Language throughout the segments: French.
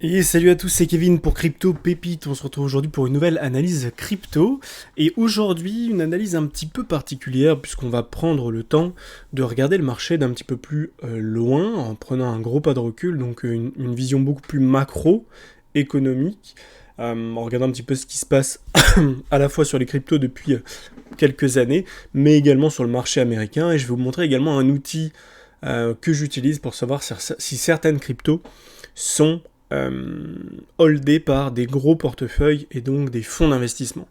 Et salut à tous, c'est Kevin pour Crypto Pépite. On se retrouve aujourd'hui pour une nouvelle analyse crypto. Et aujourd'hui, une analyse un petit peu particulière puisqu'on va prendre le temps de regarder le marché d'un petit peu plus loin en prenant un gros pas de recul, donc une vision beaucoup plus macro-économique, en regardant un petit peu ce qui se passe à la fois sur les cryptos depuis quelques années, mais également sur le marché américain. Et je vais vous montrer également un outil que j'utilise pour savoir si certaines cryptos sont holdés par des gros portefeuilles et donc des fonds d'investissement.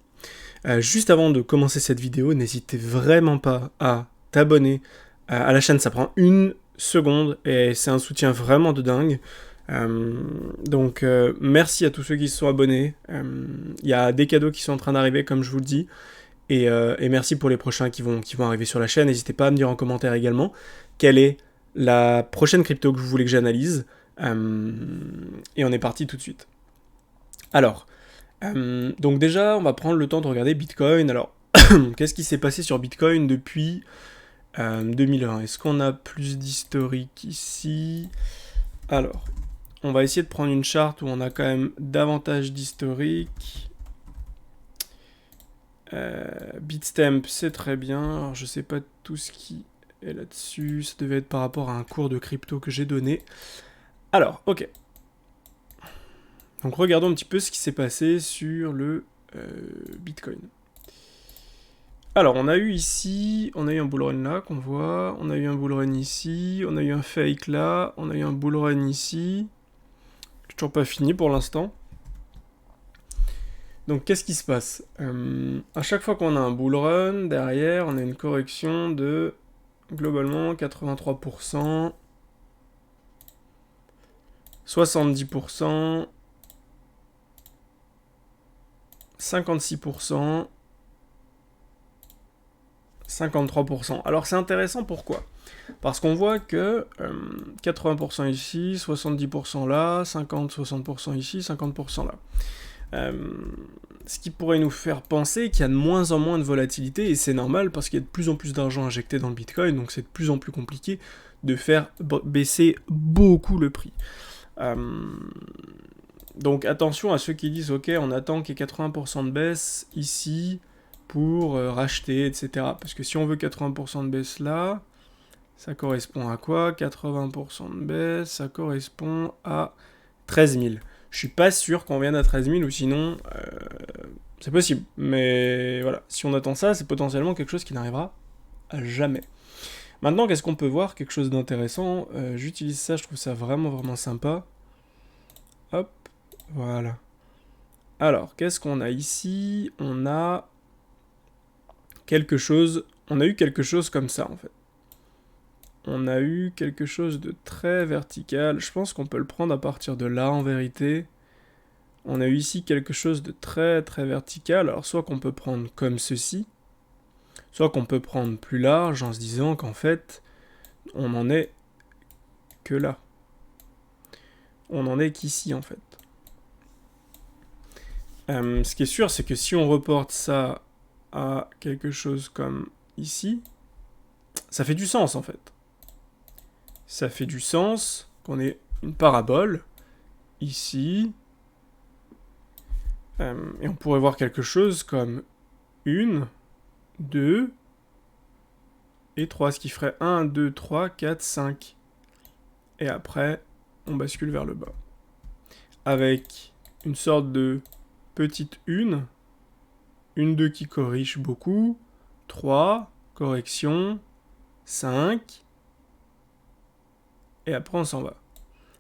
Juste avant de commencer cette vidéo, n'hésitez vraiment pas à t'abonner à la chaîne, ça prend une seconde et c'est un soutien vraiment de dingue. Donc merci à tous ceux qui se sont abonnés. Il y a des cadeaux qui sont en train d'arriver comme je vous le dis. Et merci pour les prochains qui vont arriver sur la chaîne. N'hésitez pas à me dire en commentaire également quelle est la prochaine crypto que vous voulez que j'analyse. Et on est parti tout de suite. Alors, donc déjà, on va prendre le temps de regarder Bitcoin. Alors, qu'est-ce qui s'est passé sur Bitcoin depuis 2001? Est-ce qu'on a plus d'historique ici? Alors, on va essayer de prendre une charte où on a quand même davantage d'historique. Bitstamp, c'est très bien. Alors, je sais pas tout ce qui est là-dessus. Ça devait être par rapport à un cours de crypto que j'ai donné. Alors, ok. Donc regardons un petit peu ce qui s'est passé sur le Bitcoin. Alors on a eu ici, on a eu un bull run là qu'on voit, on a eu un bull run ici, on a eu un fake là, on a eu un bull run ici. Toujours pas fini pour l'instant. Donc qu'est-ce qui se passe? À chaque fois qu'on a un bull run, derrière on a une correction de globalement 83%, 70%, 56%, 53%. Alors c'est intéressant, pourquoi? Parce qu'on voit que 80% ici, 70% là, 50-60% ici, 50% là. Ce qui pourrait nous faire penser qu'il y a de moins en moins de volatilité, et c'est normal parce qu'il y a de plus en plus d'argent injecté dans le Bitcoin, donc c'est de plus en plus compliqué de faire baisser beaucoup le prix. Donc attention à ceux qui disent ok, on attend qu'il y ait 80% de baisse ici pour racheter, etc. Parce que si on veut 80% de baisse là, ça correspond à quoi? 80% de baisse, ça correspond à 13 000. Je suis pas sûr qu'on vienne à 13 000 ou sinon c'est possible. Mais voilà, si on attend ça, c'est potentiellement quelque chose qui n'arrivera jamais. Maintenant, qu'est-ce qu'on peut voir? Quelque chose d'intéressant. J'utilise ça, je trouve ça vraiment sympa. Hop, voilà. Alors, qu'est-ce qu'on a ici? On a quelque chose. On a eu quelque chose comme ça en fait. On a eu quelque chose de très vertical. Je pense qu'on peut le prendre à partir de là en vérité. On a eu ici quelque chose de très vertical. Alors soit qu'on peut prendre comme ceci, soit qu'on peut prendre plus large en se disant qu'en fait, on n'en est que là. On n'en est qu'ici en fait. Ce qui est sûr, c'est que si on reporte ça à quelque chose comme ici, ça fait du sens en fait. Ça fait du sens qu'on ait une parabole ici. Et on pourrait voir quelque chose comme 1, 2 et 3, ce qui ferait 1, 2, 3, 4, 5. Et après, on bascule vers le bas. Avec une sorte de petite 1, 2 qui corrige beaucoup, 3, correction, 5, et après on s'en va.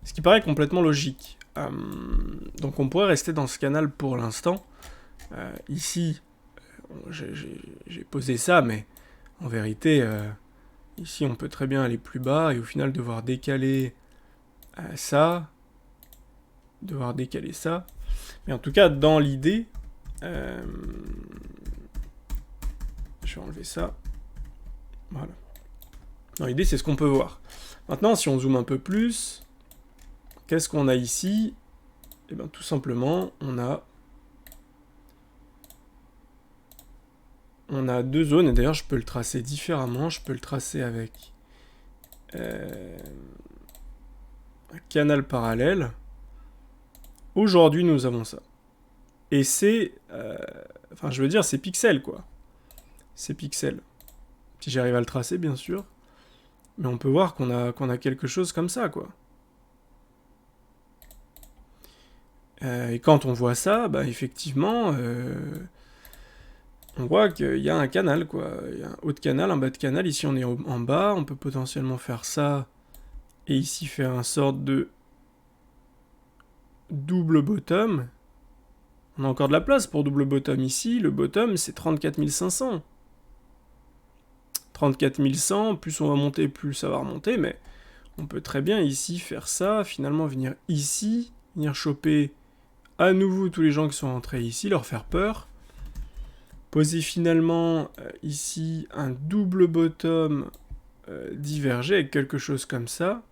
Ce qui paraît complètement logique. Donc on pourrait rester dans ce canal pour l'instant. Ici, j'ai posé ça, mais en vérité, ici on peut très bien aller plus bas et au final devoir décaler ça, Mais en tout cas, dans l'idée, je vais enlever ça. Voilà. Dans l'idée, c'est ce qu'on peut voir. Maintenant, si on zoome un peu plus, qu'est-ce qu'on a ici? Eh bien, tout simplement, on a deux zones, et d'ailleurs, je peux le tracer différemment. Je peux le tracer avec un canal parallèle. Aujourd'hui, nous avons ça. Et c'est... enfin, je veux dire, c'est pixel, quoi. C'est pixel. Si j'arrive à le tracer, bien sûr. Mais on peut voir qu'on a quelque chose comme ça, quoi. Et quand on voit ça, bah effectivement, on voit qu'il y a un canal, quoi. Il y a un haut de canal, un bas de canal. Ici, on est en bas. On peut potentiellement faire ça. Et ici, faire un sorte de double bottom. On a encore de la place pour double bottom ici. Le bottom, c'est 34 500. 34 100, plus on va monter, plus ça va remonter. Mais on peut très bien ici faire ça. Finalement, venir ici. Venir choper à nouveau tous les gens qui sont entrés ici. Leur faire peur. Poser finalement ici un double bottom divergé avec quelque chose comme ça.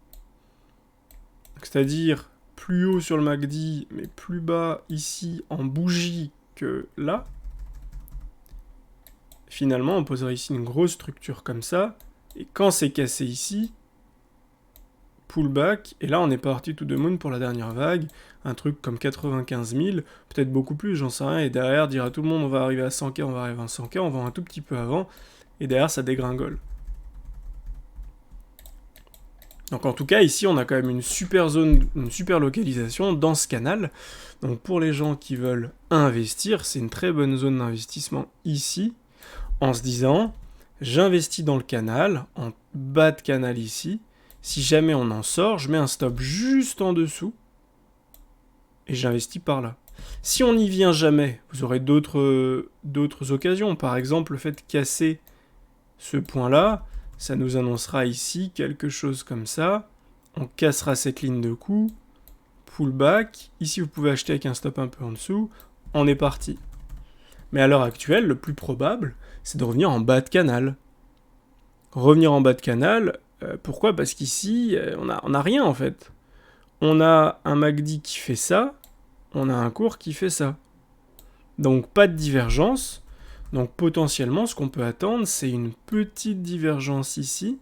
C'est-à-dire plus haut sur le MACD, mais plus bas ici en bougie que là. Finalement, on poserait ici une grosse structure comme ça. Et quand c'est cassé ici, pullback. Et là, on est parti to the moon pour la dernière vague. Un truc comme 95 000, peut-être beaucoup plus, j'en sais rien. Et derrière, dire à tout le monde, on va arriver à 100K, on va arriver à 100K, on va un tout petit peu avant. Et derrière, ça dégringole. Donc en tout cas, ici, on a quand même une super zone, une super localisation dans ce canal. Donc pour les gens qui veulent investir, c'est une très bonne zone d'investissement ici, en se disant, j'investis dans le canal, en bas de canal ici. Si jamais on en sort, je mets un stop juste en dessous, et j'investis par là. Si on n'y vient jamais, vous aurez d'autres occasions. Par exemple, le fait de casser ce point-là, ça nous annoncera ici quelque chose comme ça. On cassera cette ligne de coup. Pullback. Ici, vous pouvez acheter avec un stop un peu en dessous. On est parti. Mais à l'heure actuelle, le plus probable, c'est de revenir en bas de canal. Revenir en bas de canal, pourquoi ? Parce qu'ici, on a rien en fait. On a un MACD qui fait ça, on a un cours qui fait ça. Donc pas de divergence. Donc potentiellement, ce qu'on peut attendre, c'est une petite divergence ici,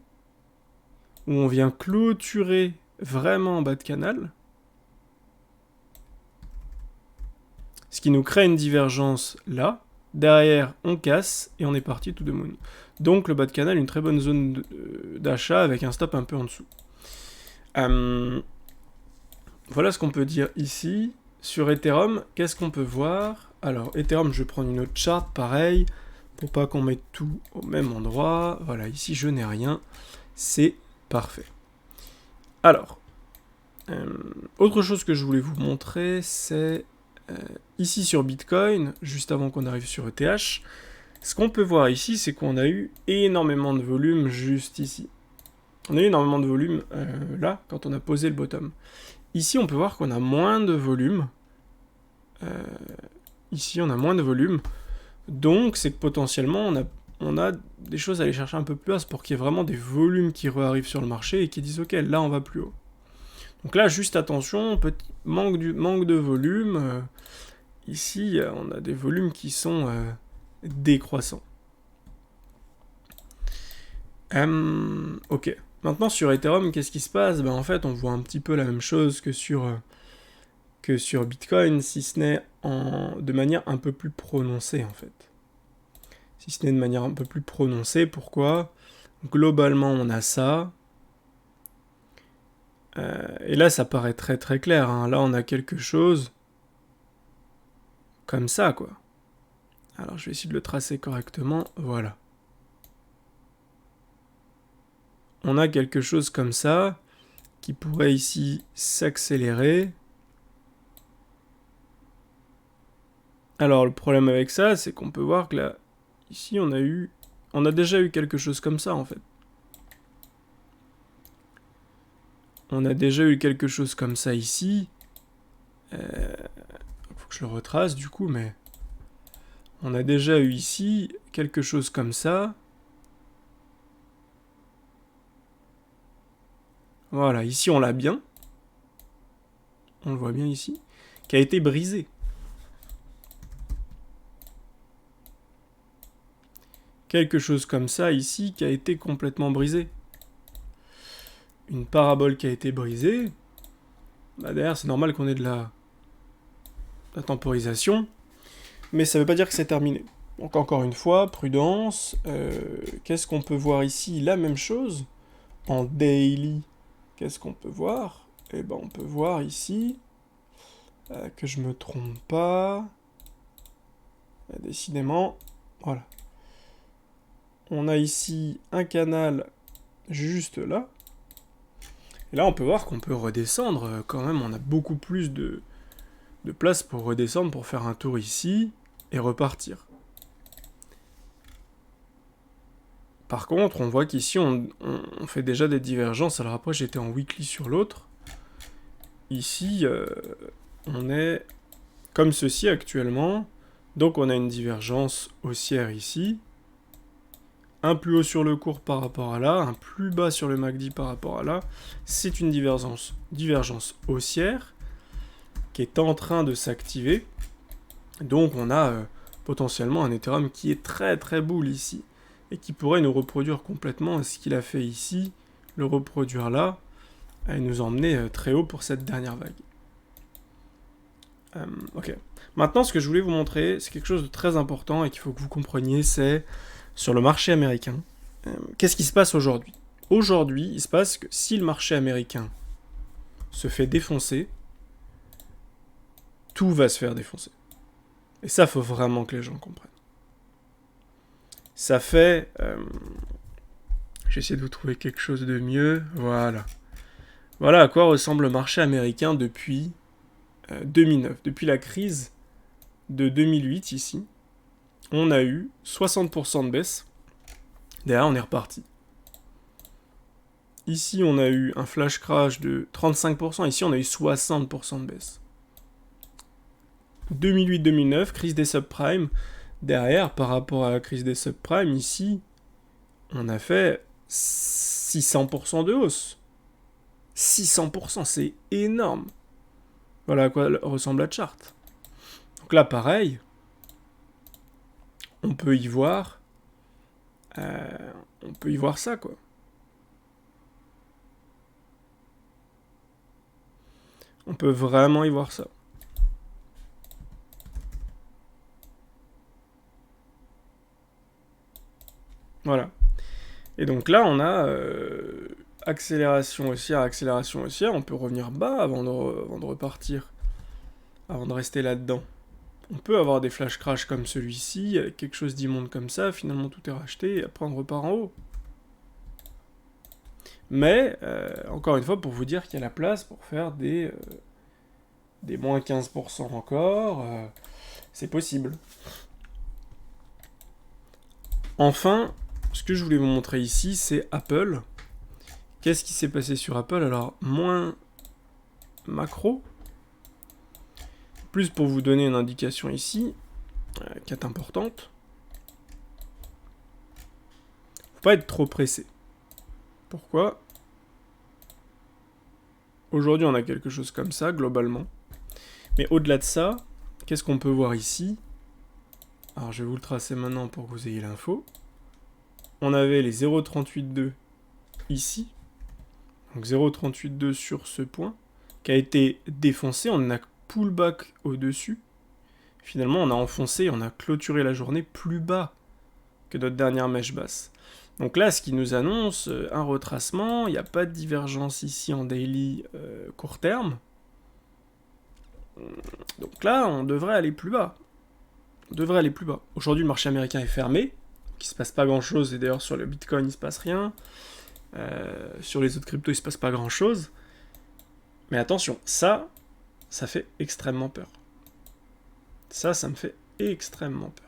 où on vient clôturer vraiment en bas de canal. Ce qui nous crée une divergence là. Derrière, on casse et on est parti to the moon. Donc le bas de canal, une très bonne zone d'achat avec un stop un peu en dessous. Voilà ce qu'on peut dire ici. Sur Ethereum, qu'est-ce qu'on peut voir ? Alors, Ethereum, je vais prendre une autre charte, pareil, pour pas qu'on mette tout au même endroit. Voilà, ici, je n'ai rien. C'est parfait. Alors, autre chose que je voulais vous montrer, c'est ici sur Bitcoin, juste avant qu'on arrive sur ETH, ce qu'on peut voir ici, c'est qu'on a eu énormément de volume juste ici. On a eu énormément de volume là, quand on a posé le bottom. Ici, on peut voir qu'on a moins de volume. Ici, on a moins de volume. Donc, c'est que potentiellement, on a des choses à aller chercher un peu plus bas pour qu'il y ait vraiment des volumes qui arrivent sur le marché et qui disent « Ok, là, on va plus haut ». Donc là, juste attention, petit manque de volume. Ici, on a des volumes qui sont décroissants. Ok. Maintenant, sur Ethereum, qu'est-ce qui se passe ? En fait, on voit un petit peu la même chose que sur Bitcoin, si ce n'est de manière un peu plus prononcée, en fait. Si ce n'est de manière un peu plus prononcée, pourquoi ? Globalement, on a ça. Et là, ça paraît très très clair. Hein. Là, on a quelque chose comme ça, quoi. Alors, je vais essayer de le tracer correctement. Voilà. On a quelque chose comme ça qui pourrait ici s'accélérer. Alors, le problème avec ça, c'est qu'on peut voir que là, ici, on a déjà eu quelque chose comme ça, en fait. On a déjà eu quelque chose comme ça ici. Faut que je le retrace, du coup, mais... On a déjà eu ici quelque chose comme ça. Voilà, ici, on l'a bien. On le voit bien ici. Qui a été brisé. Quelque chose comme ça, ici, qui a été complètement brisé. Une parabole qui a été brisée. Derrière, c'est normal qu'on ait de la la temporisation, mais ça ne veut pas dire que c'est terminé. Donc encore une fois, prudence. Qu'est-ce qu'on peut voir ici? La même chose. En daily, qu'est-ce qu'on peut voir? Eh ben, on peut voir ici, que je me trompe pas. Décidément, voilà. On a ici un canal juste là. Et là, on peut voir qu'on peut redescendre. Quand même, on a beaucoup plus de place pour redescendre, pour faire un tour ici et repartir. Par contre, on voit qu'ici, on fait déjà des divergences. Alors après, j'étais en weekly sur l'autre. Ici, on est comme ceci actuellement. Donc, on a une divergence haussière ici. Un plus haut sur le court par rapport à là, un plus bas sur le MACD par rapport à là. C'est une divergence haussière qui est en train de s'activer. Donc, on a potentiellement un Ethereum qui est très très bull ici. Et qui pourrait nous reproduire complètement ce qu'il a fait ici, le reproduire là, et nous emmener très haut pour cette dernière vague. Ok. Maintenant, ce que je voulais vous montrer, c'est quelque chose de très important et qu'il faut que vous compreniez, c'est sur le marché américain. Qu'est-ce qui se passe aujourd'hui? Aujourd'hui, il se passe que si le marché américain se fait défoncer, tout va se faire défoncer. Et ça, il faut vraiment que les gens comprennent. Ça fait... J'essaie de vous trouver quelque chose de mieux. Voilà. Voilà à quoi ressemble le marché américain depuis 2009. Depuis la crise de 2008 ici, on a eu 60% de baisse. Derrière, on est reparti. Ici, on a eu un flash crash de 35%. Ici, on a eu 60% de baisse. 2008-2009, crise des subprimes. Derrière, par rapport à la crise des subprimes, ici, on a fait 600% de hausse. 600%, c'est énorme. Voilà à quoi ressemble la charte. Donc là, pareil, on peut y voir ça, quoi. On peut vraiment y voir ça. Voilà. Et donc là, on a accélération haussière. On peut revenir bas avant de repartir, avant de rester là-dedans. On peut avoir des flash crash comme celui-ci, avec quelque chose d'immonde comme ça, finalement tout est racheté, et après on repart en haut. Mais, encore une fois, pour vous dire qu'il y a la place pour faire des moins 15% encore, c'est possible. Enfin, ce que je voulais vous montrer ici, c'est Apple. Qu'est-ce qui s'est passé sur Apple? Alors, moins macro, plus pour vous donner une indication ici, qui est importante. Faut pas être trop pressé. Pourquoi? Aujourd'hui, on a quelque chose comme ça, globalement. Mais au-delà de ça, qu'est-ce qu'on peut voir ici? Alors, je vais vous le tracer maintenant pour que vous ayez l'info. On avait les 0,382 ici. Donc 0,382 sur ce point, qui a été défoncé. On a pullback au-dessus. Finalement, on a enfoncé, on a clôturé la journée plus bas que notre dernière mèche basse. Donc là, ce qui nous annonce un retracement, il n'y a pas de divergence ici en daily court terme. Donc là, on devrait aller plus bas. Aujourd'hui, le marché américain est fermé, donc il ne se passe pas grand-chose, et d'ailleurs sur le Bitcoin, il ne se passe rien. Sur les autres cryptos, il ne se passe pas grand-chose. Mais attention, ça fait extrêmement peur. Ça me fait extrêmement peur.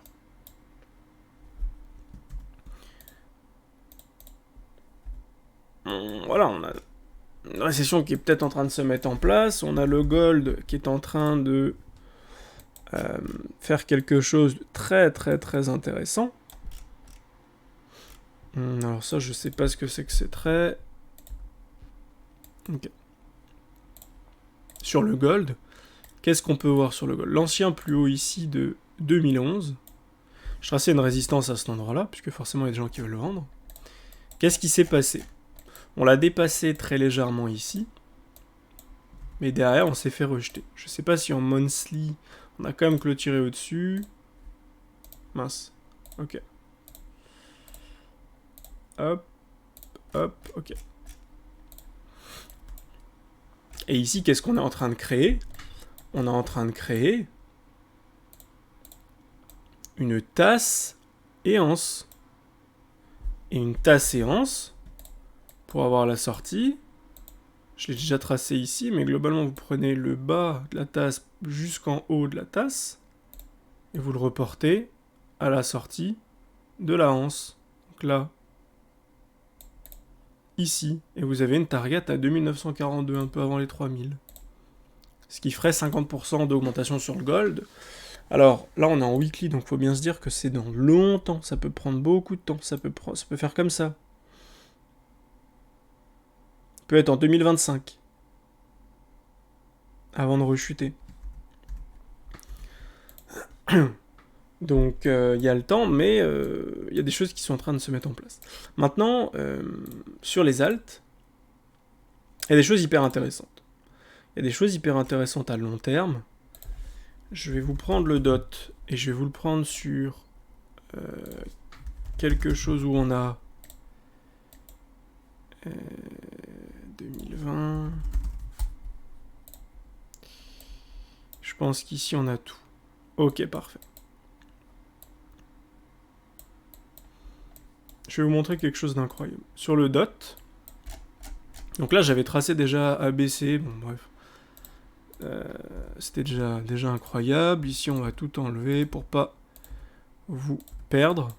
Voilà, on a une récession qui est peut-être en train de se mettre en place. On a le gold qui est en train de faire quelque chose de très très très intéressant. Alors ça, je sais pas ce que c'est que ces traits. Ok. Sur le gold, qu'est-ce qu'on peut voir sur le gold? L'ancien plus haut ici de 2011. Je traçais une résistance à cet endroit-là, puisque forcément il y a des gens qui veulent le vendre. Qu'est-ce qui s'est passé? On l'a dépassé très légèrement ici, mais derrière on s'est fait rejeter. Je sais pas si en monthly, On a quand même clôturé au-dessus. Mince. Ok. Hop. Hop. Ok. Et ici, qu'est-ce qu'on est en train de créer? On est en train de créer une tasse et anse. Et une tasse et anse, pour avoir la sortie, je l'ai déjà tracé ici, mais globalement, vous prenez le bas de la tasse jusqu'en haut de la tasse, et vous le reportez à la sortie de la anse. Donc là, ici, et vous avez une target à 2942, un peu avant les 3000. Ce qui ferait 50% d'augmentation sur le gold. Alors, là, on est en weekly, donc il faut bien se dire que c'est dans longtemps. Ça peut prendre beaucoup de temps. Ça peut faire comme ça. Ça peut être en 2025. Avant de rechuter. Donc, il y a le temps, mais il y a des choses qui sont en train de se mettre en place. Maintenant, sur les alts, il y a des choses hyper intéressantes. Il y a des choses hyper intéressantes à long terme. Je vais vous prendre le dot et je vais vous le prendre sur quelque chose où on a 2020. Je pense qu'ici on a tout. Ok, parfait. Je vais vous montrer quelque chose d'incroyable. Sur le dot, donc là j'avais tracé déjà ABC, bon bref. C'était déjà incroyable. Ici on va tout enlever pour pas vous perdre.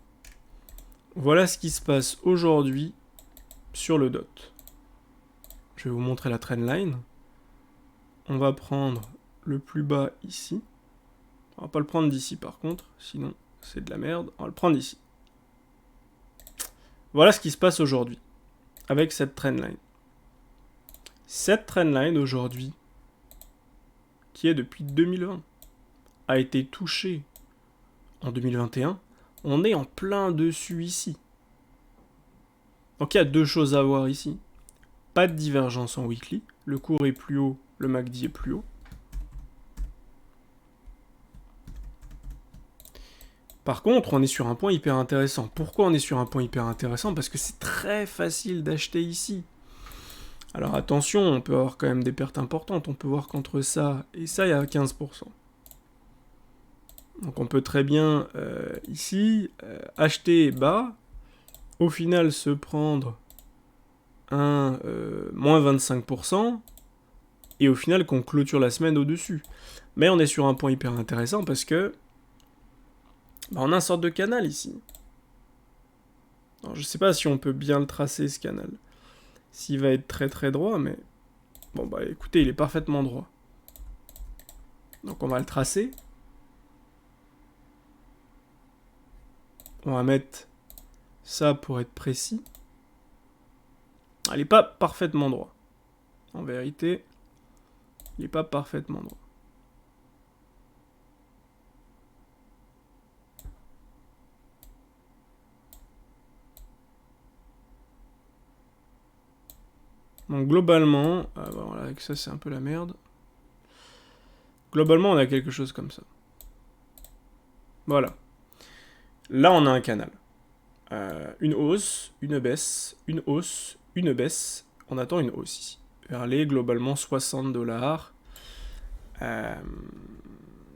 Voilà ce qui se passe aujourd'hui sur le dot. Je vais vous montrer la trendline. On va prendre le plus bas ici. On va pas le prendre d'ici par contre, sinon c'est de la merde. On va le prendre ici. Voilà ce qui se passe aujourd'hui avec cette trendline. Cette trendline aujourd'hui, qui est depuis 2020, a été touchée en 2021. On est en plein dessus ici. Donc il y a deux choses à voir ici. Pas de divergence en weekly. Le cours est plus haut, le MACD est plus haut. Par contre, on est sur un point hyper intéressant. Pourquoi on est sur un point hyper intéressant? Parce que c'est très facile d'acheter ici. Alors attention, on peut avoir quand même des pertes importantes. On peut voir qu'entre ça et ça, il y a 15%. Donc on peut très bien, ici, acheter bas, au final se prendre un moins 25%, et au final qu'on clôture la semaine au-dessus. Mais on est sur un point hyper intéressant parce que on a une sorte de canal ici. Alors, je sais pas si on peut bien le tracer, ce canal. S'il va être très très droit, mais... Bon bah écoutez, il est parfaitement droit. Donc on va le tracer. On va mettre ça pour être précis. Il n'est pas parfaitement droit. En vérité, il n'est pas parfaitement droit. Donc globalement, voilà, avec ça c'est un peu la merde. Globalement, on a quelque chose comme ça. Voilà. Là, on a un canal. Une hausse, une baisse, une hausse, une baisse. On attend une hausse ici. Vers les globalement 60 $.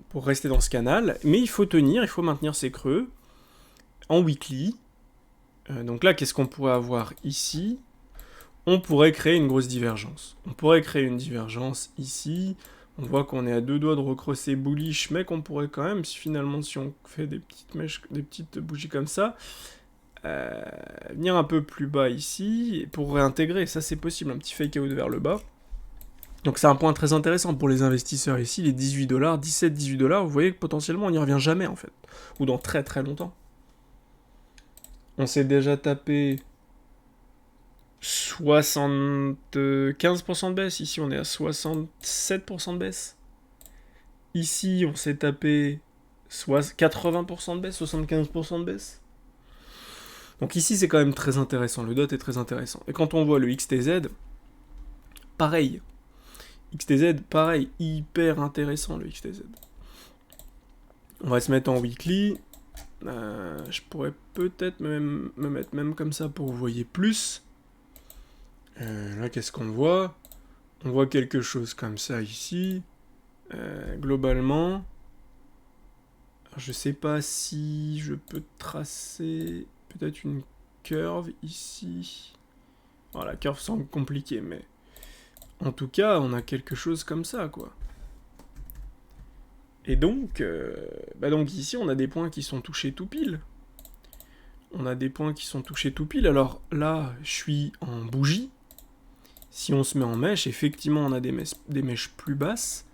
Pour rester dans ce canal. Mais il faut tenir, il faut maintenir ses creux. En weekly. Donc là, qu'est-ce qu'on pourrait avoir ici? On pourrait créer une grosse divergence. On pourrait créer une divergence ici. On voit qu'on est à deux doigts de recrosser bullish, mais qu'on pourrait quand même, finalement, si on fait des petites mèches, des petites bougies comme ça, venir un peu plus bas ici, pour réintégrer. Ça, c'est possible, un petit fake out vers le bas. Donc c'est un point très intéressant pour les investisseurs ici, les 18 $, 17-18 $, vous voyez que potentiellement on n'y revient jamais en fait. Ou dans très très longtemps. On s'est déjà tapé 75% de baisse, ici on est à 67% de baisse. Ici on s'est tapé 80% de baisse, 75% de baisse. Donc ici c'est quand même très intéressant, le dot est très intéressant. Et quand on voit le XTZ, pareil. XTZ, pareil, hyper intéressant le XTZ. On va se mettre en weekly. Je pourrais peut-être me mettre même comme ça pour que vous voyez plus. Là, qu'est-ce qu'on voit? On voit quelque chose comme ça ici. Globalement, alors, je sais pas si je peux tracer peut-être une curve ici. Alors, la curve semble compliquée, mais en tout cas, on a quelque chose comme ça, quoi. Et donc, donc ici, on a des points qui sont touchés tout pile. On a des points qui sont touchés tout pile. Alors là, je suis en bougie. Si on se met en mèche, effectivement, on a des mèches plus basses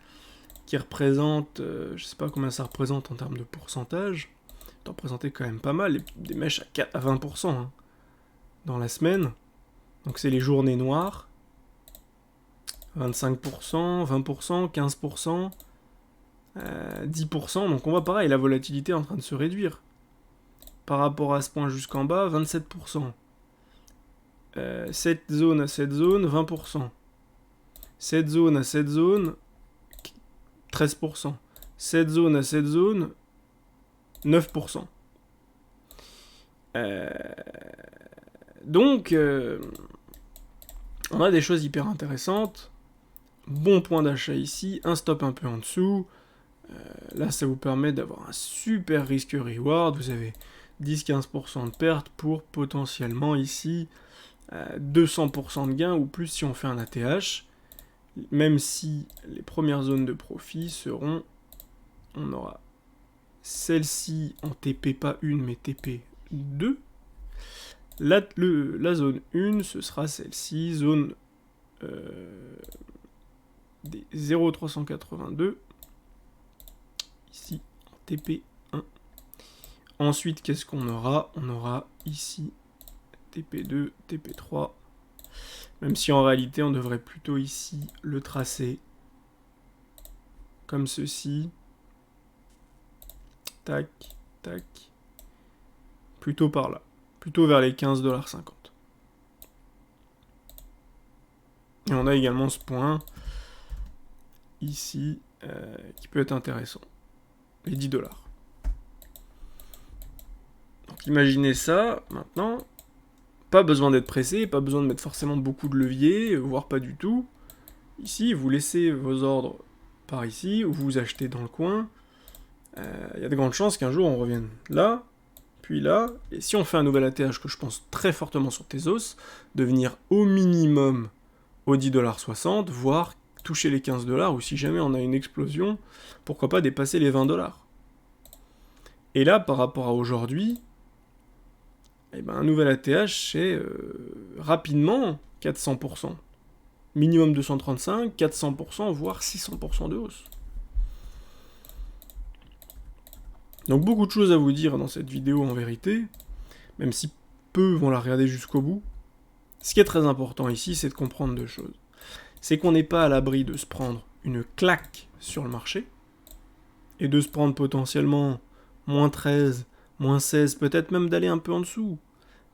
qui représentent, je sais pas combien ça représente en termes de pourcentage. Ça doit représenter quand même pas mal, des mèches à 20% hein, dans la semaine. Donc c'est les journées noires. 25%, 20%, 15%, 10%. Donc on voit pareil, la volatilité est en train de se réduire. Par rapport à ce point jusqu'en bas, 27%. Cette zone à cette zone, 20%. Cette zone à cette zone, 13%. Cette zone à cette zone, 9%. Donc, on a des choses hyper intéressantes. Bon point d'achat ici, un stop un peu en dessous. Là, ça vous permet d'avoir un super risque-reward. Vous avez 10-15% de perte pour potentiellement ici 200% de gain ou plus si on fait un ATH. Même si les premières zones de profit seront, on aura celle-ci en TP pas 1 mais TP 2. La zone 1, ce sera celle-ci, zone des 0,382. Ici, en TP 1. Ensuite, qu'est-ce qu'on aura? On aura ici TP2, TP3. Même si en réalité, on devrait plutôt ici le tracer comme ceci. Tac, tac. Plutôt par là. Plutôt vers les 15,50$. Et on a également ce point ici qui peut être intéressant. Les 10$. Donc imaginez ça, maintenant, pas besoin d'être pressé, pas besoin de mettre forcément beaucoup de levier, voire pas du tout. Ici, vous laissez vos ordres par ici, ou vous achetez dans le coin. Il y a de grandes chances qu'un jour on revienne là, puis là, et si on fait un nouvel ATH que je pense très fortement sur Tezos, de venir au minimum aux 10,60$, voire toucher les 15$, ou si jamais on a une explosion, pourquoi pas dépasser les 20$. Et là, par rapport à aujourd'hui, eh ben, un nouvel ATH, c'est rapidement 400%. Minimum 235, 400%, voire 600% de hausse. Donc beaucoup de choses à vous dire dans cette vidéo en vérité, même si peu vont la regarder jusqu'au bout. Ce qui est très important ici, c'est de comprendre deux choses. C'est qu'on n'est pas à l'abri de se prendre une claque sur le marché, et de se prendre potentiellement moins 13, moins 16, peut-être même d'aller un peu en dessous.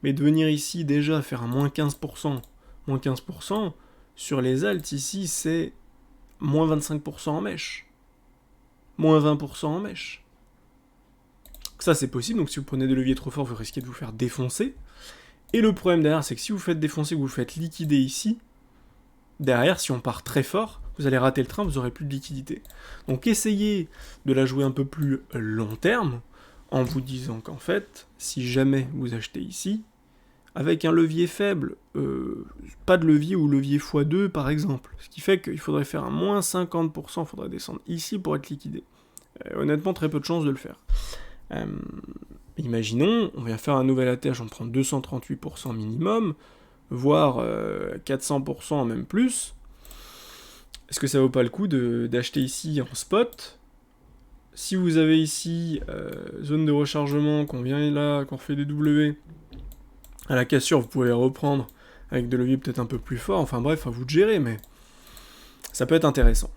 Mais de venir ici déjà faire un moins 15%, sur les alts ici, c'est moins 25% en mèche. Moins 20% en mèche. Ça c'est possible, donc si vous prenez des leviers trop forts, vous risquez de vous faire défoncer. Et le problème derrière, c'est que si vous faites défoncer, que vous faites liquider ici, derrière, si on part très fort, vous allez rater le train, vous n'aurez plus de liquidité. Donc essayez de la jouer un peu plus long terme, en vous disant qu'en fait, si jamais vous achetez ici, avec un levier faible, pas de levier ou levier x2 par exemple, ce qui fait qu'il faudrait faire un moins 50%, il faudrait descendre ici pour être liquidé. Honnêtement, très peu de chances de le faire. Imaginons, on vient faire un nouvel ATH, on prend 238% minimum, voire 400%, même plus. Est-ce que ça vaut pas le coup d'acheter ici en spot? Si vous avez ici zone de rechargement, qu'on vient là, qu'on fait des W, à la cassure, vous pouvez les reprendre avec des leviers peut-être un peu plus forts, enfin bref, à vous de gérer, mais ça peut être intéressant.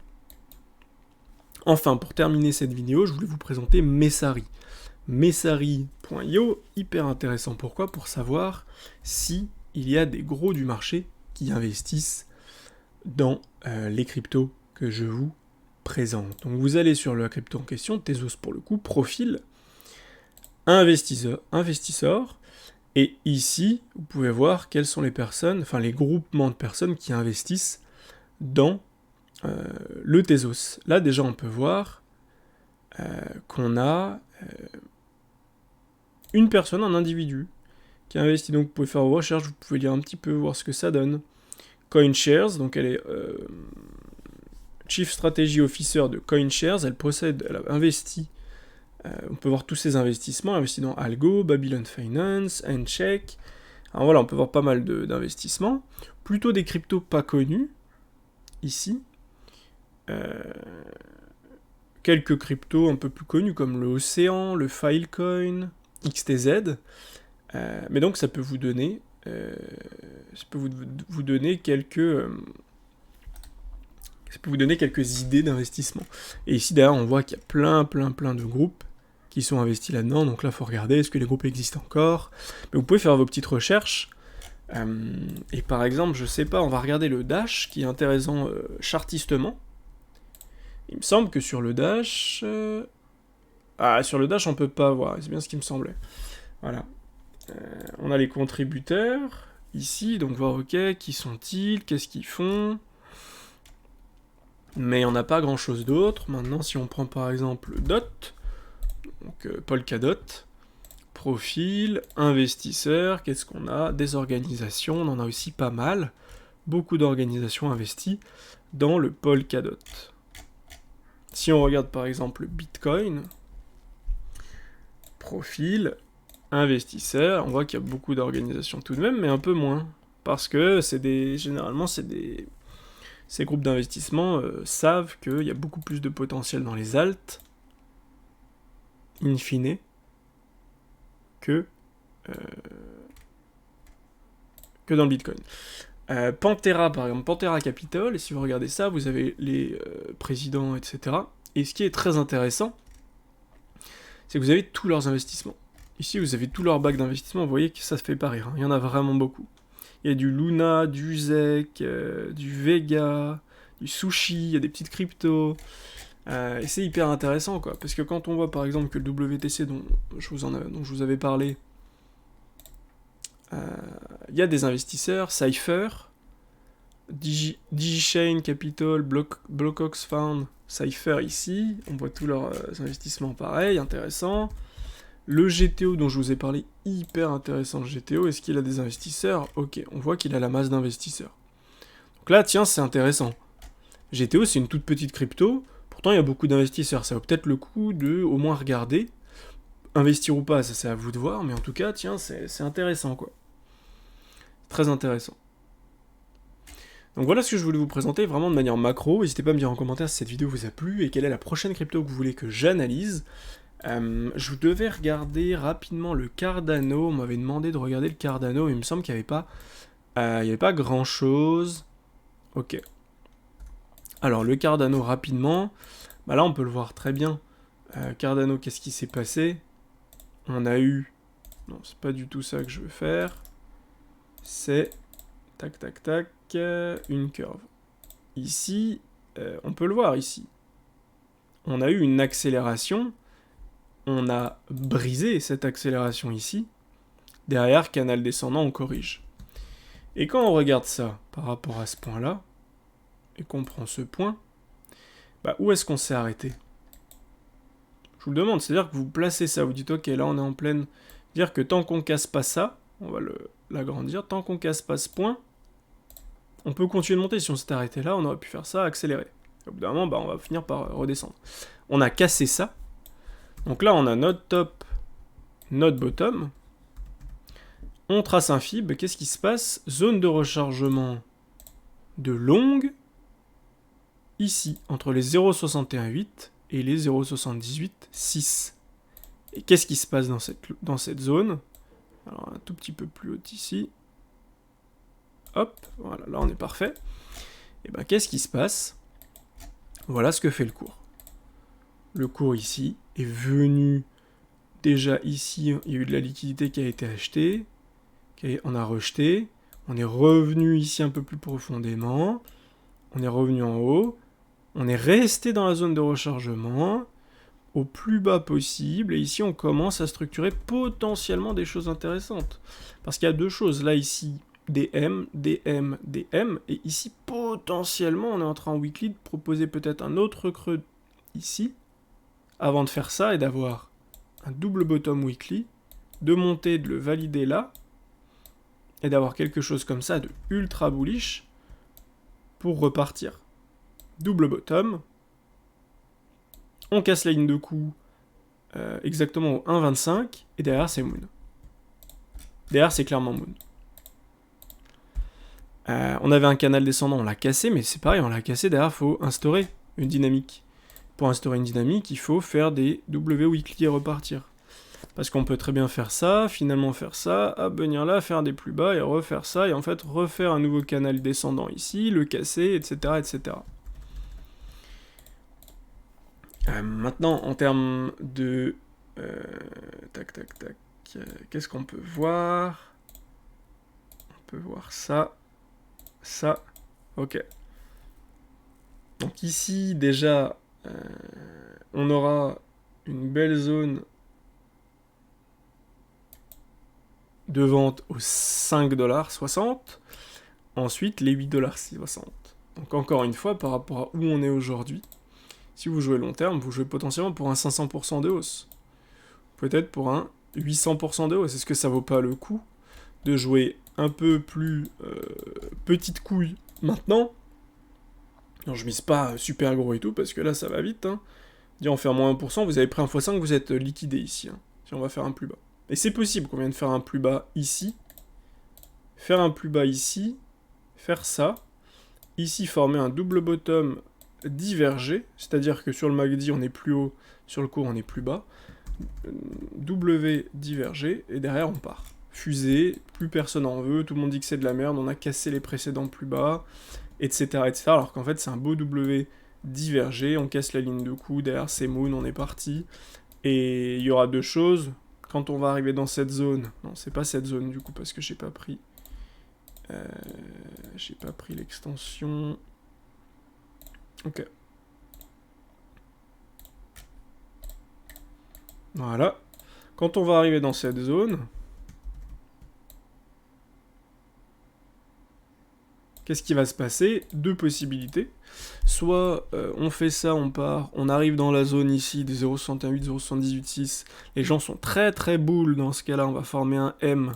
Enfin, pour terminer cette vidéo, je voulais vous présenter Messari. Messari.io, hyper intéressant. Pourquoi? Pour savoir si il y a des gros du marché qui investissent dans les cryptos que je vous présente. Donc vous allez sur la crypto en question, Tezos pour le coup, profil, investisseur, et ici, vous pouvez voir quelles sont les personnes, enfin les groupements de personnes qui investissent dans le Tezos. Là déjà on peut voir qu'on a une personne, un individu, qui investit. Donc vous pouvez faire vos recherches, vous pouvez lire un petit peu, voir ce que ça donne. CoinShares, donc elle est Chief Strategy Officer de CoinShares, elle a investi, on peut voir tous ses investissements, elle a investi dans Algo, Babylon Finance, Encheck. Alors voilà, on peut voir pas mal d'investissements, plutôt des cryptos pas connus, ici. Quelques cryptos un peu plus connus comme le Océan, le Filecoin, XTZ, mais donc ça peut vous donner, vous donner quelques idées d'investissement. Et ici d'ailleurs on voit qu'il y a plein de groupes qui sont investis là-dedans, donc là il faut regarder est-ce que les groupes existent encore, mais vous pouvez faire vos petites recherches, et par exemple je sais pas, on va regarder le Dash qui est intéressant chartistement. Il me semble que sur le Dash... sur le Dash, on peut pas voir. C'est bien ce qui me semblait. Voilà. On a les contributeurs, ici. Donc, voir, ok, qui sont-ils? Qu'est-ce qu'ils font? Mais on n'a pas grand-chose d'autre. Maintenant, si on prend par exemple le DOT, donc Polkadot, profil, investisseur, qu'est-ce qu'on a? Des organisations, on en a aussi pas mal. Beaucoup d'organisations investies dans le Polkadot. Si on regarde par exemple le Bitcoin, profil, investisseur, on voit qu'il y a beaucoup d'organisations tout de même, mais un peu moins. Parce que généralement, ces groupes d'investissement savent qu'il y a beaucoup plus de potentiel dans les alts, in fine, que dans le Bitcoin. Pantera, par exemple, Pantera Capital, et si vous regardez ça, vous avez les présidents, etc. Et ce qui est très intéressant, c'est que vous avez tous leurs investissements. Ici, vous avez tous leurs bacs d'investissement, vous voyez que ça se fait pas rire, hein. Il y en a vraiment beaucoup. Il y a du Luna, du ZEC, du Vega, du Sushi, il y a des petites cryptos, et c'est hyper intéressant, quoi, parce que quand on voit, par exemple, que le WTC dont je vous avais parlé, il y a des investisseurs, Cypher, DigiChain Capital, Blockox Fund, Cypher ici, on voit tous leurs investissements pareil, intéressant. Le GTO dont je vous ai parlé, hyper intéressant le GTO, est-ce qu'il a des investisseurs? Ok, on voit qu'il a la masse d'investisseurs. Donc là, tiens, c'est intéressant. GTO, c'est une toute petite crypto, pourtant il y a beaucoup d'investisseurs, ça vaut peut-être le coup de au moins regarder. Investir ou pas, ça c'est à vous de voir, mais en tout cas, tiens, c'est intéressant, quoi. Très intéressant. Donc voilà ce que je voulais vous présenter vraiment de manière macro. N'hésitez pas à me dire en commentaire si cette vidéo vous a plu et quelle est la prochaine crypto que vous voulez que j'analyse. Je devais regarder rapidement le Cardano. On m'avait demandé de regarder le Cardano, mais il me semble qu'il n'y avait pas grand chose. Ok. Alors le Cardano rapidement. Bah là on peut le voir très bien. Cardano, qu'est-ce qui s'est passé? On a eu... Non, c'est pas du tout ça que je veux faire. C'est... Tac, tac, tac. Une curve. Ici, on peut le voir ici. On a eu une accélération. On a brisé cette accélération ici. Derrière, canal descendant, on corrige. Et quand on regarde ça par rapport à ce point-là, et qu'on prend ce point, bah où est-ce qu'on s'est arrêté? Je vous le demande, c'est-à-dire que vous placez ça, vous dites ok, là on est en pleine... Dire que tant qu'on casse pas ça, on va l'agrandir, tant qu'on casse pas ce point, on peut continuer de monter. Si on s'était arrêté là, on aurait pu faire ça, accélérer. Au bout d'un moment, bah, on va finir par redescendre. On a cassé ça. Donc là, on a notre top, notre bottom. On trace un fib. Qu'est-ce qui se passe? Zone de rechargement de longue. Ici, entre les 0,61,8 et les 0,78,6. Et qu'est-ce qui se passe dans cette zone? Alors, un tout petit peu plus haut ici. Hop, voilà, là on est parfait. Et bien qu'est-ce qui se passe? Voilà ce que fait le cours. Le cours ici est venu déjà ici, il y a eu de la liquidité qui a été achetée, on a rejeté, on est revenu ici un peu plus profondément, on est revenu en haut, on est resté dans la zone de rechargement, au plus bas possible, et ici on commence à structurer potentiellement des choses intéressantes. Parce qu'il y a deux choses, là ici, des M, des M, des M, et ici potentiellement on est en train en weekly de proposer peut-être un autre creux ici, avant de faire ça et d'avoir un double bottom weekly, de monter, de le valider là, et d'avoir quelque chose comme ça de ultra bullish pour repartir. Double bottom, on casse la ligne de coup exactement au 1,25, et derrière c'est Moon. Derrière c'est clairement Moon. On avait un canal descendant, on l'a cassé, mais c'est pareil, on l'a cassé, derrière il faut instaurer une dynamique. Pour instaurer une dynamique, il faut faire des W weekly et repartir. Parce qu'on peut très bien faire ça, finalement faire ça, venir là, faire des plus bas et refaire ça, et en fait refaire un nouveau canal descendant ici, le casser, etc. etc. Maintenant, en termes de... tac, tac, tac. Qu'est-ce qu'on peut voir? On peut voir ça. Ça. Ok. Donc ici, déjà, on aura une belle zone de vente aux 5,60$. Ensuite, les 8,60$. Donc encore une fois, par rapport à où on est aujourd'hui, si vous jouez long terme, vous jouez potentiellement pour un 500% de hausse. Peut-être pour un 800% de hausse. Est-ce que ça vaut pas le coup de jouer un peu plus petite couille maintenant? Non, je mise pas super gros et tout, parce que là, ça va vite. Hein. Dire on fait moins 1%, vous avez pris un x5, vous êtes liquidé ici. Hein, si on va faire un plus bas. Et c'est possible qu'on vienne faire un plus bas ici. Faire un plus bas ici. Faire ça. Ici, former un double bottom divergé, c'est-à-dire que sur le MACD on est plus haut, sur le cours on est plus bas, W divergé, et derrière on part. Fusée, plus personne en veut, tout le monde dit que c'est de la merde, on a cassé les précédents plus bas, etc. etc. alors qu'en fait c'est un beau W divergé, on casse la ligne de coup, derrière c'est Moon, on est parti, et il y aura deux choses, quand on va arriver dans cette zone, non c'est pas cette zone du coup parce que j'ai pas pris l'extension. Ok. Voilà. Quand on va arriver dans cette zone, qu'est-ce qui va se passer? Deux possibilités. Soit on fait ça, on part, on arrive dans la zone ici des 0,68, 0,78,6. Les gens sont très très bulles dans ce cas-là, on va former un M.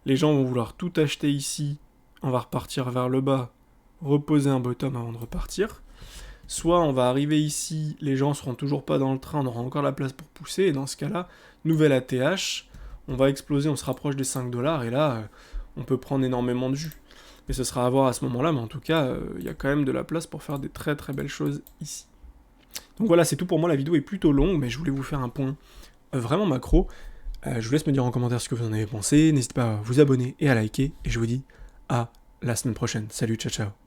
Les gens vont vouloir tout acheter ici, on va repartir vers le bas, reposer un bottom avant de repartir. Soit on va arriver ici, les gens seront toujours pas dans le train, on aura encore la place pour pousser, et dans ce cas-là, nouvelle ATH, on va exploser, on se rapproche des 5$, et là, on peut prendre énormément de jus. Mais ce sera à voir à ce moment-là, mais en tout cas, il y a quand même de la place pour faire des très très belles choses ici. Donc voilà, c'est tout pour moi, la vidéo est plutôt longue, mais je voulais vous faire un point vraiment macro. Je vous laisse me dire en commentaire ce que vous en avez pensé, n'hésitez pas à vous abonner et à liker, et je vous dis à la semaine prochaine. Salut, ciao ciao.